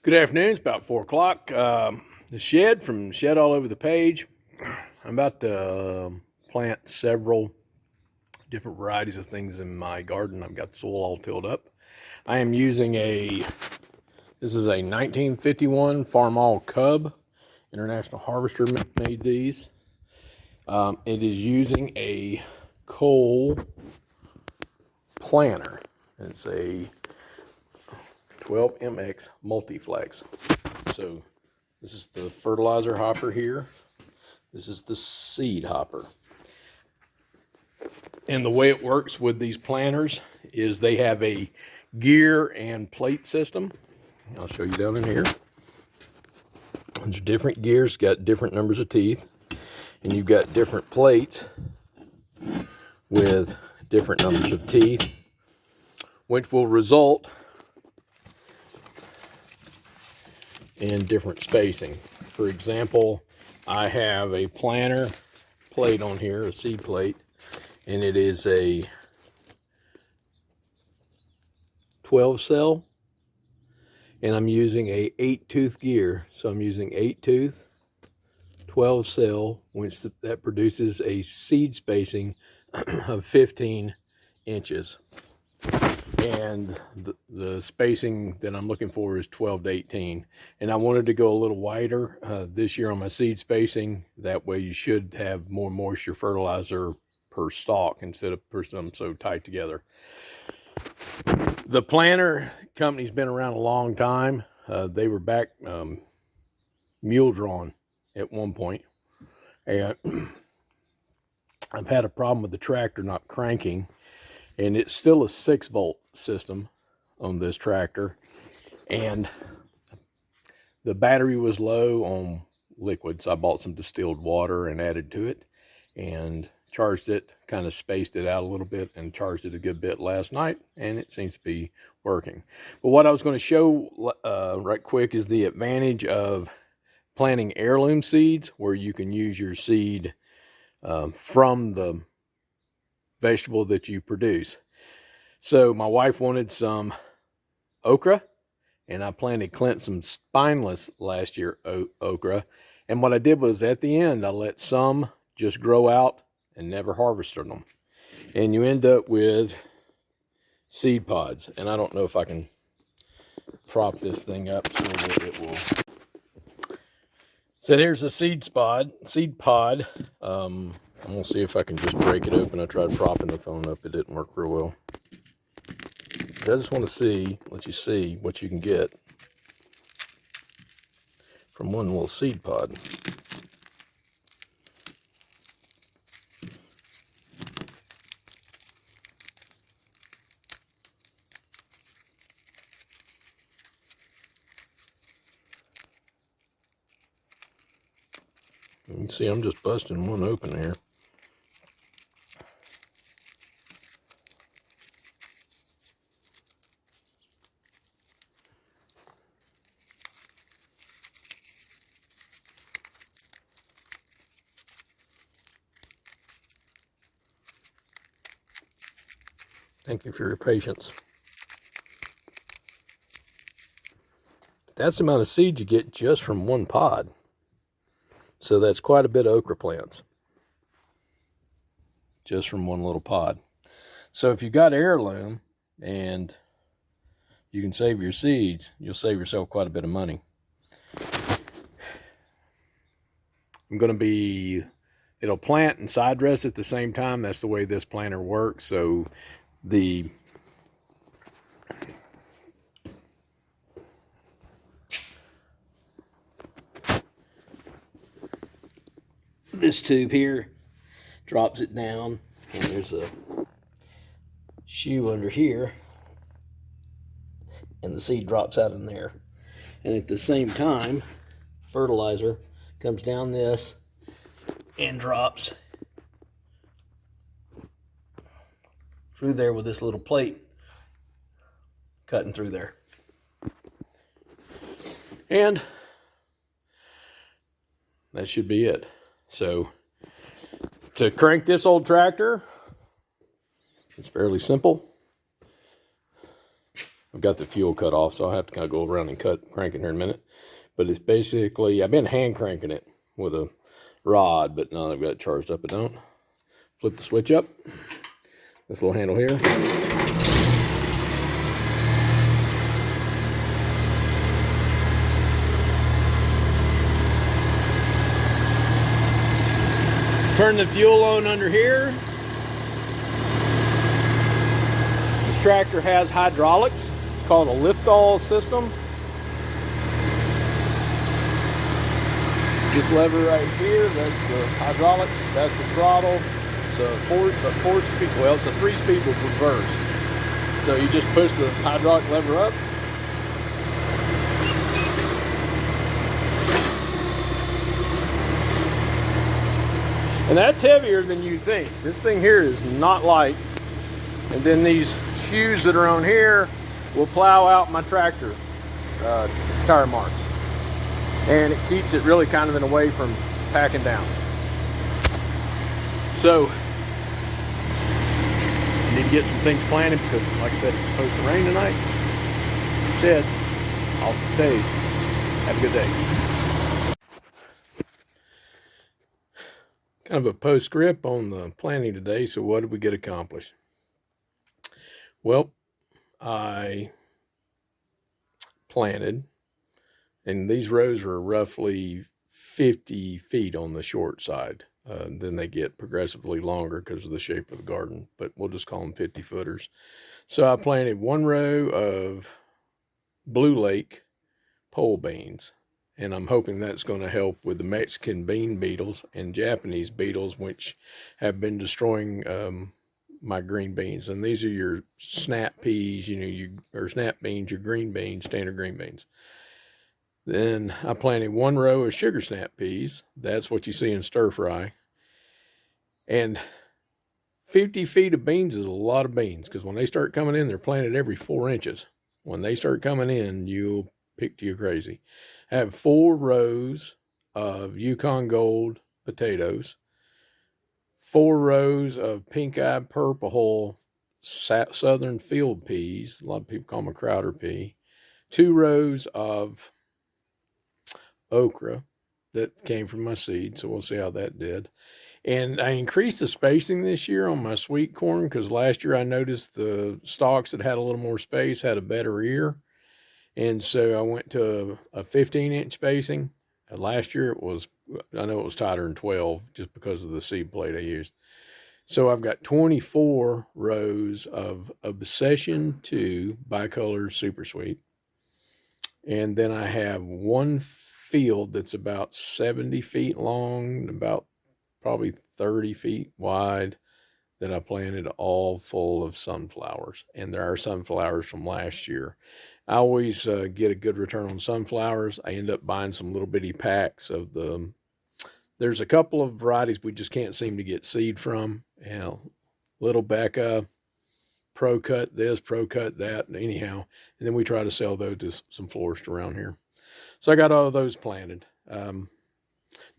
Good afternoon. It's about 4 o'clock. The shed from Shed All Over the Page. I'm about to plant several different varieties of things in my garden. I've got the soil all tilled up. I am using this is a 1951 Farmall Cub. International Harvester made these. It is using a coal planter. It's a 12MX Multiflex. So this is the fertilizer hopper here. This is the seed hopper. And the way it works with these planters is they have a gear and plate system. I'll show you down in here. There's different gears, got different numbers of teeth, and you've got different plates with different numbers of teeth, which will result in different spacing. For example, I have a planter plate on here, a seed plate, and it is a 12 cell, and I'm using a 8-tooth gear. So I'm using 8-tooth, 12 cell, which that produces a seed spacing of 15 inches. And the spacing that I'm looking for is 12 to 18. And I wanted to go a little wider this year on my seed spacing. That way you should have more moisture fertilizer per stalk instead of putting them so tight together. The planter company's been around a long time. They were back mule drawn at one point. And I've had a problem with the tractor not cranking. And it's still a 6-volt system on this tractor. And the battery was low on liquid, so I bought some distilled water and added to it and charged it, kind of spaced it out a little bit and charged it a good bit last night, and it seems to be working. But what I was going to show right quick is the advantage of planting heirloom seeds, where you can use your seed from the vegetable that you produce. So my wife wanted some okra, and I planted Clint some spineless last year okra. And what I did was at the end, I let some just grow out and never harvested them. And you end up with seed pods. And I don't know if I can prop this thing up so that it will. So there's a seed pod. I'm going to see if I can just break it open. I tried propping the phone up. It didn't work real well. But I just want to let you see what you can get from one little seed pod. You can see I'm just busting one open here. Thank you for your patience. That's the amount of seed you get just from one pod. So that's quite a bit of okra plants just from one little pod. So if you've got heirloom and you can save your seeds, you'll save yourself quite a bit of money. It'll plant and side dress at the same time. That's the way this planter works. So this tube here drops it down, and there's a shoe under here, and the seed drops out in there. And at the same time, fertilizer comes down this and drops through there with this little plate cutting through there. And that should be it. So to crank this old tractor, it's fairly simple. I've got the fuel cut off, so I'll have to kind of go around and crank it here in a minute. But it's basically, I've been hand cranking it with a rod, but now I've got it charged up, I don't. Flip the switch up. This little handle here. Turn the fuel on under here. This tractor has hydraulics. It's called a lift-all system. This lever right here, that's the hydraulics, that's the throttle. It's a four-speed, well, it's a 3-speed with reverse. So you just push the hydraulic lever up. And that's heavier than you think. This thing here is not light. And then these shoes that are on here will plow out my tractor tire marks. And it keeps it really kind of in a way from packing down. So, I need to get some things planted because, like I said, it's supposed to rain tonight. Shed, off the stage. Have a good day. Kind of a postscript on the planting today. So what did we get accomplished? Well, I planted, and these rows are roughly 50 feet on the short side. Then they get progressively longer because of the shape of the garden, but we'll just call them 50 footers. So I planted 1 row of Blue Lake pole beans. And I'm hoping that's going to help with the Mexican bean beetles and Japanese beetles, which have been destroying my green beans. And these are your snap peas, or snap beans, your green beans, standard green beans. Then I planted 1 row of sugar snap peas. That's what you see in stir fry. And 50 feet of beans is a lot of beans, because when they start coming in, they're planted every 4 inches. When they start coming in, you'll pick to you crazy. I have 4 rows of Yukon Gold potatoes, 4 rows of pink-eyed purple southern field peas. A lot of people call them a Crowder pea. 2 rows of okra that came from my seed, so we'll see how that did. And I increased the spacing this year on my sweet corn because last year I noticed the stalks that had a little more space had a better ear. And so I went to a 15-inch spacing. Last year I know it was tighter than 12 just because of the seed plate I used. So I've got 24 rows of Obsession 2 bicolor super sweet. And then I have 1 field that's about 70 feet long, about probably 30 feet wide, that I planted all full of sunflowers. And there are sunflowers from last year. I always get a good return on sunflowers. I end up buying some little bitty packs of them. There's a couple of varieties we just can't seem to get seed from. Little Becca, Pro Cut this, Pro Cut that, anyhow. And then we try to sell those to some florists around here. So I got all of those planted.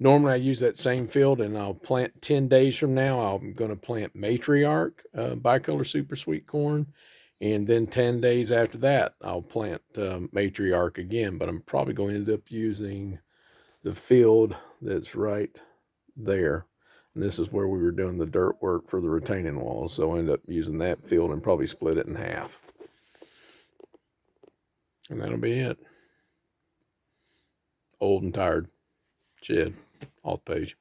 Normally I use that same field, and I'll plant 10 days from now. I'm going to plant Matriarch bicolor super sweet corn. And then 10 days after that, I'll plant Matriarch again, but I'm probably going to end up using the field that's right there. And this is where we were doing the dirt work for the retaining walls. So I end up using that field and probably split it in half. And that'll be it. Old and tired. Shed. Off the page.